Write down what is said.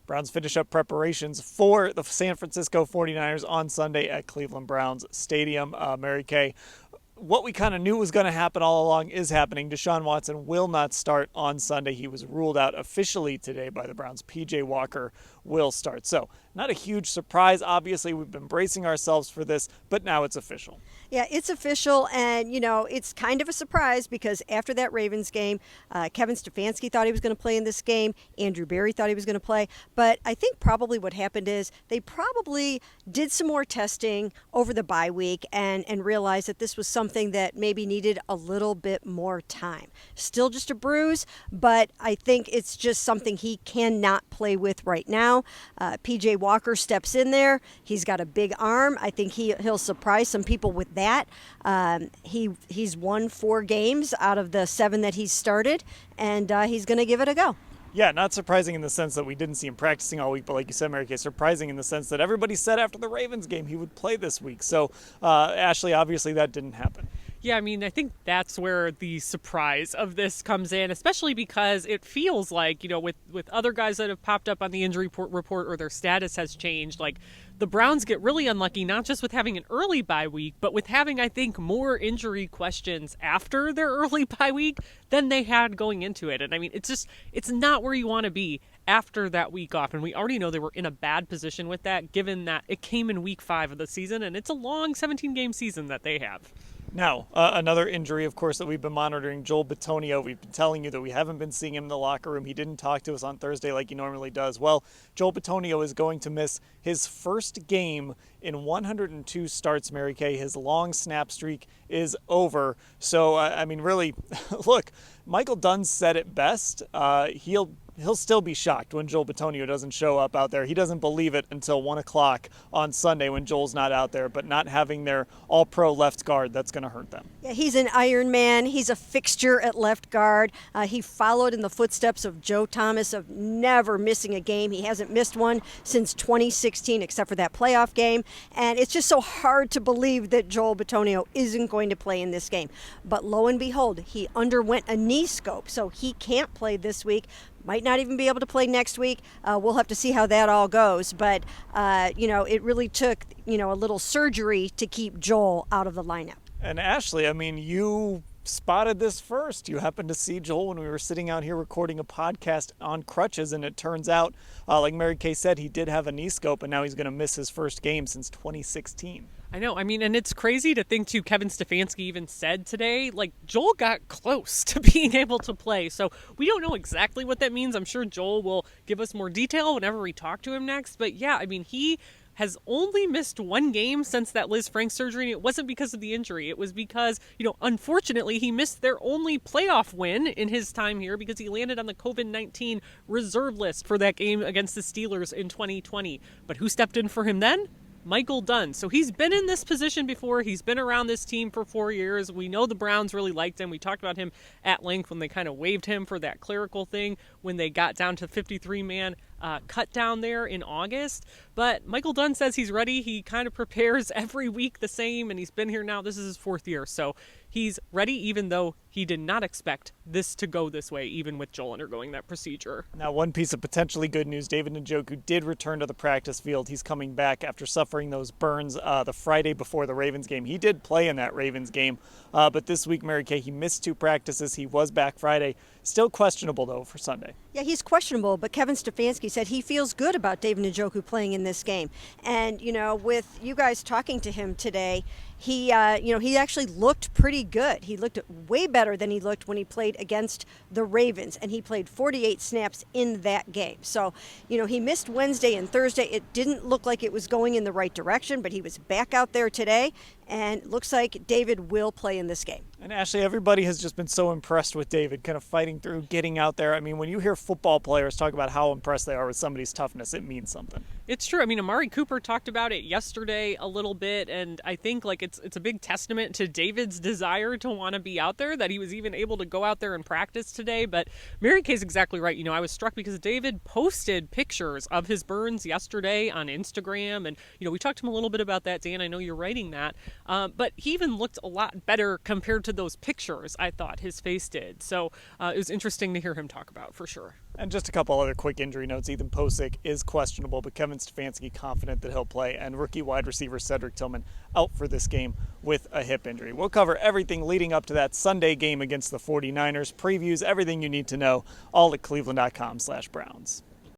Browns finish up preparations for the San Francisco 49ers on Sunday at Cleveland Browns Stadium. Mary Kay, what we kind of knew was going to happen all along is happening. Deshaun Watson will not start on Sunday. He was ruled out officially today by the Browns. P.J. Walker will start. So not a huge surprise. Obviously, we've been bracing ourselves for this, but now it's official. Yeah, it's official, and, it's kind of a surprise because after that Ravens game, Kevin Stefanski thought he was going to play in this game. Andrew Berry thought he was going to play. But I think probably what happened is they probably did some more testing over the bye week and realized that this was something that maybe needed a little bit more time. Still just a bruise, but I think it's just something he cannot play with right now. P.J. Walker steps in there. He's got a big arm. I think he'll surprise some people with that. He's won 4 games out of the 7 that he's started, and he's going to give it a go. Yeah, not surprising in the sense that we didn't see him practicing all week, but like you said, Mary Kay, surprising in the sense that everybody said after the Ravens game he would play this week. So, Ashley, obviously that didn't happen. Yeah, I mean, I think that's where the surprise of this comes in, especially because it feels like, with other guys that have popped up on the injury report or their status has changed, like the Browns get really unlucky, not just with having an early bye week, but with having, I think, more injury questions after their early bye week than they had going into it. And I mean, it's not where you want to be after that week off. And we already know they were in a bad position with that, given that it came in week 5 of the season, and it's a long 17-game season that they have. Now, another injury, of course, that we've been monitoring, Joel Bitonio. We've been telling you that we haven't been seeing him in the locker room. He didn't talk to us on Thursday like he normally does. Well, Joel Bitonio is going to miss his first game in 102 starts, Mary Kay. His long snap streak is over. So, really, look, Michael Dunn said it best. He'll still be shocked when Joel Bitonio doesn't show up out there. He doesn't believe it until 1 o'clock on Sunday when Joel's not out there, but not having their all-pro left guard, that's going to hurt them. Yeah, he's an Iron Man. He's a fixture at left guard. He followed in the footsteps of Joe Thomas of never missing a game. He hasn't missed one since 2016 except for that playoff game, and it's just so hard to believe that Joel Bitonio isn't going to play in this game. But lo and behold, he underwent a knee scope, so he can't play this week. Might not even be able to play next week. We'll have to see how that all goes. But, it really took, a little surgery to keep Joel out of the lineup. And Ashley, you spotted this first. You happened to see Joel when we were sitting out here recording a podcast on crutches, and it turns out, like Mary Kay said, he did have a knee scope, and now he's going to miss his first game since 2016. I know. And it's crazy to think, too, Kevin Stefanski even said today, like, Joel got close to being able to play. So we don't know exactly what that means. I'm sure Joel will give us more detail whenever we talk to him next. But, yeah, he has only missed 1 game since that Liz Frank surgery, and it wasn't because of the injury. It was because, unfortunately, he missed their only playoff win in his time here because he landed on the COVID-19 reserve list for that game against the Steelers in 2020. But who stepped in for him then? Michael Dunn. So he's been in this position before. He's been around this team for 4 years. We know the Browns really liked him. We talked about him at length when they kind of waived him for that clerical thing when they got down to 53-man cut down there in August. But Michael Dunn says he's ready. He kind of prepares every week the same, and he's been here now. This is his 4th year. So he's ready, even though he did not expect this to go this way, even with Joel undergoing that procedure. Now, one piece of potentially good news, David Njoku did return to the practice field. He's coming back after suffering those burns the Friday before the Ravens game. He did play in that Ravens game, but this week, Mary Kay, he missed 2 practices. He was back Friday. Still questionable, though, for Sunday. Yeah, he's questionable, but Kevin Stefanski said he feels good about David Njoku playing in this game. And, with you guys talking to him today, he actually looked pretty good. He looked way better than he looked when he played against the Ravens, and he played 48 snaps in that game. So, he missed Wednesday and Thursday. It didn't look like it was going in the right direction, but he was back out there today, and looks like David will play in this game. And Ashley, everybody has just been so impressed with David, kind of fighting through, getting out there. When you hear football players talk about how impressed they are with somebody's toughness, it means something. It's true. Amari Cooper talked about it yesterday a little bit, and I think it's a big testament to David's desire to want to be out there, that he was even able to go out there and practice today. But Mary Kay's exactly right. I was struck because David posted pictures of his burns yesterday on Instagram, and we talked to him a little bit about that, Dan. I know you're writing that, but he even looked a lot better compared to to those pictures, I thought his face did. So it was interesting to hear him talk about, for sure. And just a couple other quick injury notes. Ethan Pocic is questionable, but Kevin Stefanski confident that he'll play. And rookie wide receiver Cedric Tillman out for this game with a hip injury. We'll cover everything leading up to that Sunday game against the 49ers, previews, everything you need to know, all at cleveland.com/Browns.